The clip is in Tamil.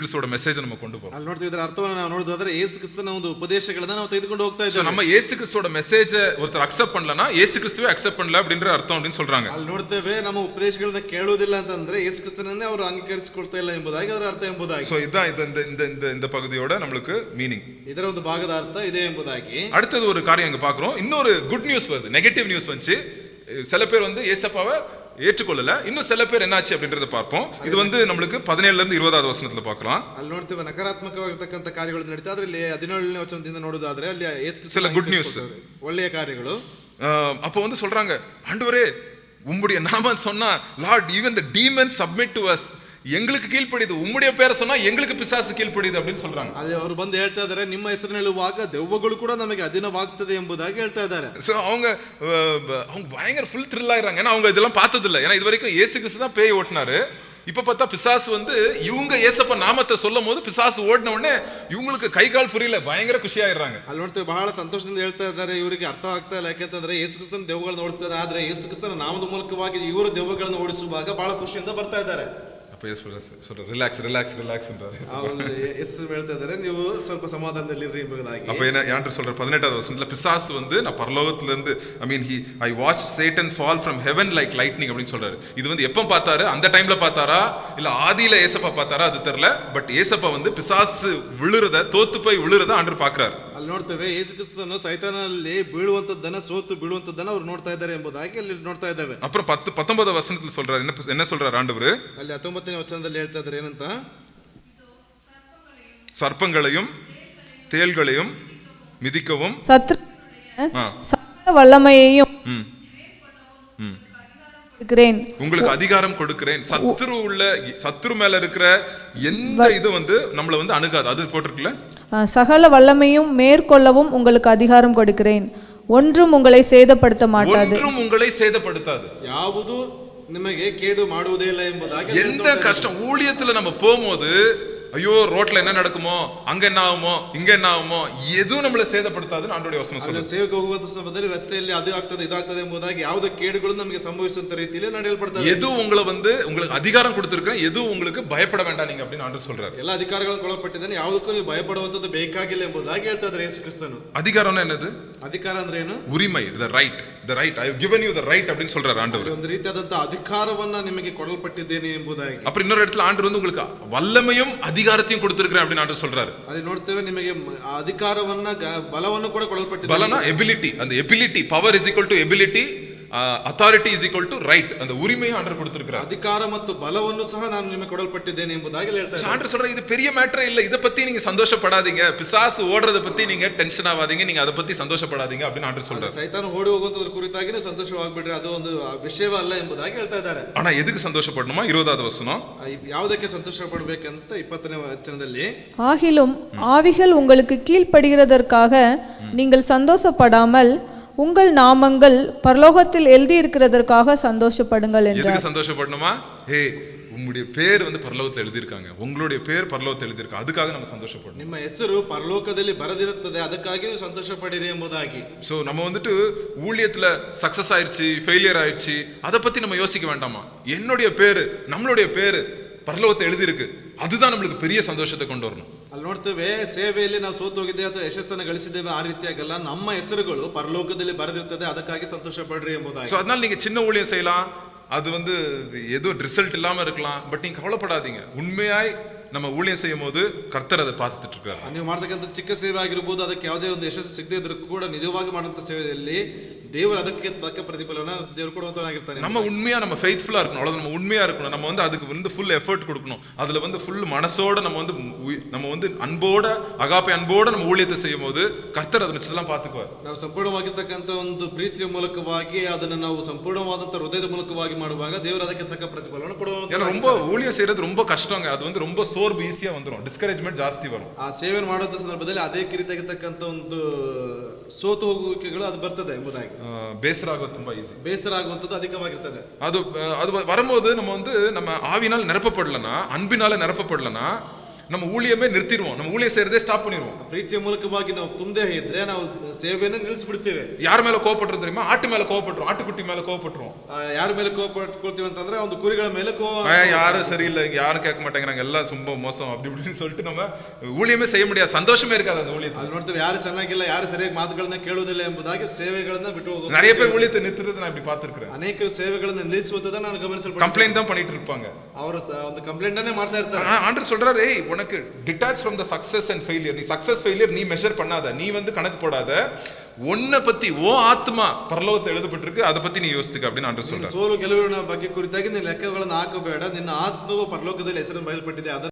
கிறிஸ்துவோட மெசேஜ் நம்ம கொண்டு போறோம். ಅಲ್ಲಿ ನೋಡ್ತೀವಿ ಇದರ ಅರ್ಥವನ್ನು ನಾವು ನೋಡೋದಾದ್ರೆ ಯೇಸು ಕ್ರಿಸ್ತನ ಒಂದು ಉಪದೇಶಗಳನ್ನು ನಾವು ತೆಗೆದುಕೊಂಡು ಹೋಗ್ತಾ ಇದ್ದೇವೆ. நம்ம இயேசு கிறிஸ்துவோட மெசேஜ் ஒருத்தர் அக்செப்ட் பண்ணலனா இயேசு கிறிஸ்துவே அக்செப்ட் பண்ணல அப்படின்ற அர்த்தம் அப்படினு சொல்றாங்க. ಅಲ್ಲಿ ನೋಡ್ತೇವೆ ನಮ್ಮ ಉಪದೇಶಗಳನ್ನು ಕೇಳುವುದಿಲ್ಲ ಅಂತಂದ್ರೆ ಯೇಸು ಕ್ರಿಸ್ತನನ್ನೇ ಅವರು ಅಂಗೀಕರಿಸಿಕೊಳ್ತಾ ಇಲ್ಲ ಎಂಬುದಾಗಿ ಅದರ ಅರ್ಥ ಎಂಬುದಾಗಿ. சோ இதான் இந்த பகுதியோட நமக்கு மீனிங். ಇದರ ಒಂದು ಭಾಗದ ಅರ್ಥ ಇದೆ ಎಂಬುದಾಗಿ. அடுத்து ஒரு காரியம் இங்க பார்க்கிறோம். இன்னொரு குட் நியூஸ் வருது, நெகட்டிவ் நியூஸ் வந்து சில பேர் வந்து இயேசுவை ஏற்றுக்கொள்ளல, இன்னும் சில பேர் என்னாச்சு அப்படின்றத பார்ப்போம். இது வந்து நமக்கு 17ல இருந்து 20வது வசனத்துல பார்க்கலாம். ಅಲ್ಲಿ ನೋಡ್ತೇವೆ ನಕಾರಾತ್ಮಕವಾಗಿರತಕ್ಕಂತ ಕಾರ್ಯಗಳು ನಡೀತಾ ಇದ್ರೆ ಇಲ್ಲಿ 17ನೇ ವಚನದಿಂದ ನೋಡೋದಾದ್ರೆ ಅಲ್ಲಿ ಯೇಸು சில குட் நியூஸ், ಒಳ್ಳೆಯ ಕಾರ್ಯಗಳು. அப்போ வந்து சொல்றாங்க, ஆண்டவரே உம்முடைய நாமம் சொன்னா Lord even the demons submit to us, எங்களுக்கு கீழ்ப்படியுது, உம்முடைய பேரை சொன்னா எங்களுக்கு பிசாசு கீழ்ப்படியுது அப்படின்னு சொல்றாங்க. ಅಲ್ಲಿ ಅವರು ಬಂದು ಹೇಳ್ತಾ ಇದ್ದಾರೆ ನಿಮ್ಮ ಹೆಸರನ್ನು ಹೇಳುವಾಗ ದೆವ್ವಗಳು ಕೂಡ ನಮಗೆ ಅಧೀನವಾಗ್ತದೆ ಎಂಬುದಾಗಿ ಹೇಳ್ತಾ ಇದ್ದಾರೆ. சோ அவங்க பயங்கர ஃபுல் த்ரில் ஆயிராங்க. ஏன்னா அவங்க இதெல்லாம் பார்த்தது இல்ல. ஏன்னா இது வரைக்கும் இயேசு கிறிஸ்து தான் பேய் ஓட்டினாரு. இப்ப பார்த்தா பிசாசு வந்து இவங்க இயேசப்ப நாமத்தை சொல்லும் போது பிசாசு ஓடின உடனே இவங்களுக்கு கை கால் புரியல, பயங்கர ಖುಷಿ ஆயிடுறாங்க. ಅಲ್ಲಿ ನೋಡ್ತೇವೆ ಬಹಳ ಸಂತೋಷದಿಂದ ಹೇಳ್ತಾ ಇದ್ದಾರೆ, ಇವರಿಗೆ ಅರ್ಥ ಆಗ್ತಾ ಇಲ್ಲ. ಯಾಕೆಂತಂದ್ರೆ ಯೇಸು ಕ್ರಿಸ್ತನ ದೆವ್ವಗಳನ್ನು ಓಡಿಸ್ತಾ ಇದ್ದಾರೆ, ಆದ್ರೆ ಯೇಸು ಕ್ರಿಸ್ತನ ನಾಮದ ಮೂಲಕವಾಗಿ ಇವರು ದೆವ್ವಗಳನ್ನು ಓಡಿಸುವಾಗ ಬಹಳ ಖುಷಿಯಿಂದ ಬರ್ತಾ ಇದ್ದಾರೆ. ರಿಲ್ಯಾಕ್ಸ್ ರಿಲ್ಯಾಕ್ಸ್ ರಿಲ್ಯಾಕ್ಸ್ ಅಂತಾರೆ. ಯೇಸು ಹೇಳ್ತಾ ಇದ್ದಾರೆ ನೀವು ಸ್ವಲ್ಪ ಸಮಾಧಾನದಲ್ಲಿ ಇರ್ರಿ ಎಂಬುದಾಗಿ. அப்ப என்ன யான்று சொல்ற 18வது வசனத்துல பிசாசு வந்து நான் பரலோகத்துல இருந்து I watch Satan fall from heaven like lightning அப்படின்னு சொல்றாரு. இது வந்து எப்ப பார்த்தாரு, அந்த டைம்ல பார்த்தாரா இல்ல ஆதியில ஏசப்பா பார்த்தாரா அது தெரியல. பட் ஏசப்பா வந்து பிசாசு விழுறத, தோத்து போய் விழுறத ஆண்டவர் பார்க்கறாரு. ಅಲ್ಲಿ ನೋಡ್ತೇವೆ ಯೇಸು ಕ್ರಿಸ್ತನು ಸೈತಾನಲ್ಲಿ ಬೀಳುವಂತದ್ದನ್ನ, ಸೋತು ಬೀಳುವಂತದ್ದನ್ನ ಅವರು ನೋಡ್ತಾ ಇದ್ದಾರೆ ಎಂಬುದಾಗಿ ಅಲ್ಲಿ ನೋಡ್ತಾ ಇದ್ದೇವೆ. அப்புறம் 19வது வசனத்துல சொல்றாரு, என்ன சொல்றாரு ஆண்டவர்? ಅಲ್ಲಿ 19ನೇ ವಚನದಲ್ಲಿ ಹೇಳ್ತಾ ಇದ್ದಾರೆ ಏನಂತ, சர்ப்பங்களையும் தேள்களையும் மிதிக்கவும் சகல வல்லமையையும் உங்களுக்கு அதிகாரம் கொடுக்கிறேன். சத்துரு மேல இருக்கிற எந்த இது வந்து நம்மள வந்து அணுகாது. அது போட்டிருக்குல்ல, சகல வல்லமையும் மேற்கொள்ளவும் உங்களுக்கு அதிகாரம் கொடுக்கிறேன், ஒன்றும் உங்களை சேதப்படுத்த மாட்டாது. ஒன்றும் உங்களை சேதப்படுத்தாது. ಯಾವುದು ನಿಮಗೆ ಕೇಡು ಮಾಡುವುದೇ ಇಲ್ಲ ಎಂಬುದಾಗಿ. எந்த கஷ்டம் ஊழியத்துல நம்ம போகும்போது ஐயோ ரோட்ல என்ன நடக்குமோ, அங்க என்ன ஆகுமோ, இங்க என்ன ஆகுமோ, எதுவும் நம்மள சேதப்படுத்தாதுன்னு ஆண்டவருடைய வசனம் சொல்லுது. ಸೇವೆಗೆ ಹೋಗುವಂತ ಸಮಯದಲ್ಲಿ ರಸ್ತೆಯಲ್ಲಿ ಅದು ಆಗ್ತದೆ ಇದು ಆಗ್ತದೆ ಎಂಬುದಾಗಿ ಯಾವುದೇ ಕೇಡುಗಳು ನಮಗೆ ಸಂಭವಿಸುವಂತ ರೀತಿಯಲ್ಲಿ ನಡೆಯಲ್ಪಡ್ತದೆ. எது உங்களை வந்து உங்களுக்கு அதிகாரம் கொடுத்திருக்கேன், எது உங்களுக்கு பயப்பட வேண்டாம் நீங்க அப்படின்னு ஆண்டவர் சொல்றாரு. ಎಲ್ಲ ಅಧಿಕಾರಗಳನ್ನು ಕೊಡಲ್ಪಟ್ಟಿದ್ದಾನೆ, ಯಾವುದಕ್ಕೂ ನೀವು ಭಯಪಡುವಂತದ್ದು ಬೇಕಾಗಿಲ್ಲ ಎಂಬುದಾಗಿ ಹೇಳ್ತಾ ಇದ್ದಾರೆ ಯೇಸು ಕ್ರಿಸ್ತನು. அதிகாரம்னா என்னது? ಅಧಿಕಾರ ಅಂದ್ರೆ ಏನು? உரிமை, the right I have given you the right அப்படின்னு சொல்றாரு ஆண்டவர். ಒಂದು ರೀತಿಯಾದಂತ ಅಧಿಕಾರವನ್ನ ನಿಮಗೆ ಕೊಡಲ್ಪಟ್ಟಿದ್ದೇನೆ ಎಂಬುದಾಗಿ. அப்புறம் இன்னொரு இடத்துல ஆண்டவர் வந்து உங்களுக்கு வல்லமையும் அதிகாரத்தையும் கொடுத்திருக்கிறேன் அப்படின்னு ஆண்டவர் சொல்றாரு. ಅಲ್ಲಿ ನೋಡ್ತೇವೆ ನಿಮಗೆ ಅಧಿಕಾರವನ್ನ ಬಲವನ್ನು ಕೂಡ ಕೊಡಲ್ಪಟ್ಟಿದೆ. ಬಲನ ಎಬಿಲಿಟಿ, அந்த ability power is equal to ability, authority is equal to right. அந்த உரிமையை ஆண்டவர் கொடுத்திருக்கிறார். ಅಧಿಕಾರ ಮತ್ತು ಬಲವನ್ನು ಸಹ ನಾನು ನಿಮಗೆ ಕೊಡಲ್ಪಟ್ಟಿದ್ದೇನೆ ಎಂಬುದಾಗಿ ಹೇಳ್ತಾರೆ. ஆண்டவர் சொல்றாரு இது பெரிய மேட்டர் இல்ல, இத பத்தி நீங்க சந்தோஷப்படாதீங்க, பிசாசு ஓடுறத பத்தி நீங்க டென்ஷன் ஆகாதீங்க, நீங்க அத பத்தி சந்தோஷப்படாதீங்க அப்படின்னு ஆண்டவர் சொல்றாரு. ಸೈತಾನ ಓಡಿ ಹೋಗುವಂತದ್ರ ಕುರಿತಾಗಿ ನೀವು ಸಂತೋಷವಾಗಬೇಡ್ರಿ, ಅದು ಒಂದು ವಿಷಯವೇ ಅಲ್ಲ ಎಂಬುದಾಗಿ ಹೇಳ್ತಾ ಇದ್ದಾರೆ. ஆனா எதுக்கு சந்தோஷப்படணுமா? 20வது வசனம், ಯಾವುದಕ್ಕೆ ಸಂತೋಷ ಪಡಬೇಕಂತ 20ನೇ ವಚನದಲ್ಲಿ, ஆகிலும் ஆவிகள் உங்களுக்கு கீழ்ப்படுகிறதற்காக நீங்கள் சந்தோஷப்படாமல் உங்கள் நாமங்கள் பரலோகத்தில் எழுதி இருக்கிறதற்காக சந்தோஷப்படுங்கள் என்றார். எதுக்கு சந்தோஷப்படணுமா? உங்களுடைய பேர் வந்து பரலோகத்தில் எழுதியிருக்காங்க, உங்களுடைய பேர் பரலோகத்தில் எழுதியிருக்காங்க, அதுக்காக நம்ம சந்தோஷப்படணும். ನಿಮ್ಮ ಹೆಸರು ಪರಲೋಕದಲ್ಲಿ ಬರೆದಿರುತ್ತದೆ, ಅದಕ್ಕಾಗಿ ನೀವು ಸಂತೋಷ ಪಡಿರಿ ಎಂಬುದಾಗಿ. சோ நம்ம வந்துட்டு ஊழியத்துல சக்சஸ் ஆயிடுச்சு, ஃபெயிலியர் ஆயிடுச்சு, அதை பத்தி நம்ம யோசிக்க வேண்டாமா? என்னுடைய பேரு, நம்மளுடைய பேரு பரலோகத்தில் எழுதியிருக்கு, அதுதான் நம்மளுக்கு பெரிய சந்தோஷத்தை கொண்டு வரணும். ಅಲ್ಲಿ ನೋಡ್ತೇವೆ ಸೇವೆಯಲ್ಲಿ ನಾವು ಸೋತು ಹೋಗಿದ್ದೇವೆ ಅಥವಾ ಯಶಸ್ಸನ್ನು ಗಳಿಸಿದ್ದೇವೆ, ಆ ರೀತಿಯಾಗಲ್ಲ, ನಮ್ಮ ಹೆಸರುಗಳು ಪರಲೋಕದಲ್ಲಿ ಬರೆದಿರ್ತದೆ, ಅದಕ್ಕಾಗಿ ಸಂತೋಷ ಪಡ್ರಿ ಎಂಬುದಾಗಿ. சோ அதனால நீங்க சின்ன ஊழியம் செய்யலாம், அது வந்து ஏதோ ரிசல்ட் இல்லாம இருக்கலாம், பட் நீங்க கவலைப்படாதீங்க. உண்மையாய் நம்ம ஊழியம் செய்யும் போது கர்த்தர் அதை பார்த்துட்டு இருக்காரு. ನೀವು ಮಾಡ್ತಕ್ಕಂಥ ಚಿಕ್ಕ ಸೇವೆ ಆಗಿರಬಹುದು, ಅದಕ್ಕೆ ಯಾವುದೇ ಒಂದು ಯಶಸ್ಸು ಸಿಗದೇ ಇದ್ರೂ ಕೂಡ ನಿಜವಾಗಿ ಮಾಡುವಂತ ಸೇವೆಯಲ್ಲಿ ದೇವರು ಅದಕ್ಕೆ ತಕ್ಕ ಪ್ರತಿಫಲನ ದೇವರು ಕೊಡುವಂತವನಾಗಿರ್ತಾನೆ. நம்ம உண்மையா நம்ம ஃபெய்த்ஃபுல்லா இருக்கணும், அவ்வளவு நம்ம உண்மையா இருக்கணும். நம்ம வந்து அதுக்கு வந்து ஃபுல் எஃபர்ட் கொடுக்கணும், அதுல வந்து ஃபுல் மனசோட நம்ம வந்து அன்போட, அகாப்பை அன்போட நம்ம ஊழியத்தை செய்யும் போது கர்த்தர் அதை மிச்சதெல்லாம் பார்த்துக்குவார். ನಾವು ಸಂಪೂರ್ಣವಾಗಿರ್ತಕ್ಕಂಥ ಒಂದು ಪ್ರೀತಿಯ ಮೂಲಕವಾಗಿ ಅದನ್ನ ನಾವು ಸಂಪೂರ್ಣವಾದಂತ ಹೃದಯದ ಮೂಲಕವಾಗಿ ಮಾಡುವಾಗ ದೇವರು ಅದಕ್ಕೆ ತಕ್ಕ ಪ್ರತಿಫಲವನ್ನು ಕೊಡುವಂತ. ரொம்ப ஊழியம் செய்யறது ரொம்ப கஷ்டங்க, அது வந்து ரொம்ப சோர்வு ஈஸியா வந்துரும், டிஸ்கரேஜ்மெಂಟ್ ಜಾಸ್ತಿ வரும். ಆ ಸೇವೆ ಮಾಡುವಂತ ಸಂದರ್ಭದಲ್ಲಿ ಅದೇ ರೀತಿಯಾಗಿರ್ತಕ್ಕಂಥ ಒಂದು ಸೋತು ಹೋಗುವಿಕೆಗಳು ಅದು ಬರ್ತದೆ ಎಂಬುದಾಗಿ. ಬೇಸರ ಆಗೋದು ತುಂಬಾ ಈಸಿ, ಬೇಸರ ಆಗುವಂತದ್ದು ಅಧಿಕವಾಗಿರ್ತದೆ. அது வரும்போது நம்ம வந்து நம்ம ஆவினால் நிரப்பப்படலனா, அன்பினால நிரப்பப்படலனா, நம்ம ஊழியமே நிறுத்திடுவோம், நம்ம ஊழியம் செய்யறதே ஸ்டாப் பண்ணிடுவோம். ಪ್ರೀತಿಯ ಮೂಲಕವಾಗಿ ನಾವು ತುಂಬದೇ ಇದ್ರೆ ನಾವು ಸೇವೆಯನ್ನು ನಿಲ್ಲಿಸ್ಬಿಡ್ತೇವೆ. யார் மேல கோவப்படுறோம் தெரியுமா? ஆட்டு மேல கோவப்படுறோம், ஆட்டுக்குட்டி மேல கோவப்படுறோம். ಯಾರ ಮೇಲೆ ಕೋಪ ಪಟ್ಕೊಳ್ತೀವಿ ಅಂತಂದ್ರೆ ಒಂದು ಕುರಿಗಳ ಮೇಲೆ யாரும் சரியில்லை, இங்க யாரும் கேட்க மாட்டேங்கிறாங்க, எல்லாம் ரொம்ப மோசம் அப்படி இப்படின்னு சொல்லிட்டு நம்ம ஊழியமே செய்ய முடியாது, சந்தோஷமே இருக்காது அந்த ஊழியத்தில். ಅಲ್ಲಿ ನೋಡ್ತೇವೆ ಯಾರು ಚೆನ್ನಾಗಿಲ್ಲ, ಯಾರು ಸರಿಯಾಗಿ ಮಾತುಗಳನ್ನ ಕೇಳುವುದಿಲ್ಲ ಎಂಬುದಾಗಿ ಸೇವೆಗಳನ್ನ ಬಿಟ್ಟು ಹೋಗೋದು. நிறைய பேர் ஊழியத்தை நிறுத்துறது நான் இப்படி பார்த்திருக்கிறேன். ಅನೇಕ ಸೇವೆಗಳನ್ನ ನಿಲ್ಲಿಸುವುದನ್ನ ನಾನು ಗಮನಿಸಲ್ಪಟ್ಟೆ. கம்ப்ளைண்ட் தான் பண்ணிட்டு இருப்பாங்க, ಅವರು ಒಂದು ಕಂಪ್ಲೇಂಟ್ ಅನ್ನೇ ಮಾಡ್ತಾ ಇರ್ತಾರೆ. ஆண்டவர் சொல்றாரு, ஏய் உனக்கு detach from the success and failure, நீ சக்சஸ் ஃபெயிலியர் நீ மெஷர் பண்ணாத, நீ வந்து கணக்கு போடாத, உன்னை பத்தி ஓ ஆத்மா பரலோகத்தில் எழுதப்பட்டிருக்கு, அதை பத்தி நீ யோசித்துக்க அப்படின்னு ஆண்டவர் சொல்றாரு. ಸೋಲು ಗೆಲುವಿನ ಬಗ್ಗೆ ಕುರಿತಾಗಿ ನೀನು ಲೆಕ್ಕಗಳನ್ನು ಹಾಕಬೇಡ, ನಿನ್ನ ಆತ್ಮವು ಪರಲೋಕದಲ್ಲಿ ಹೆಸರನ್ನು ಬರೆಯಲ್ಪಟ್ಟಿದೆ.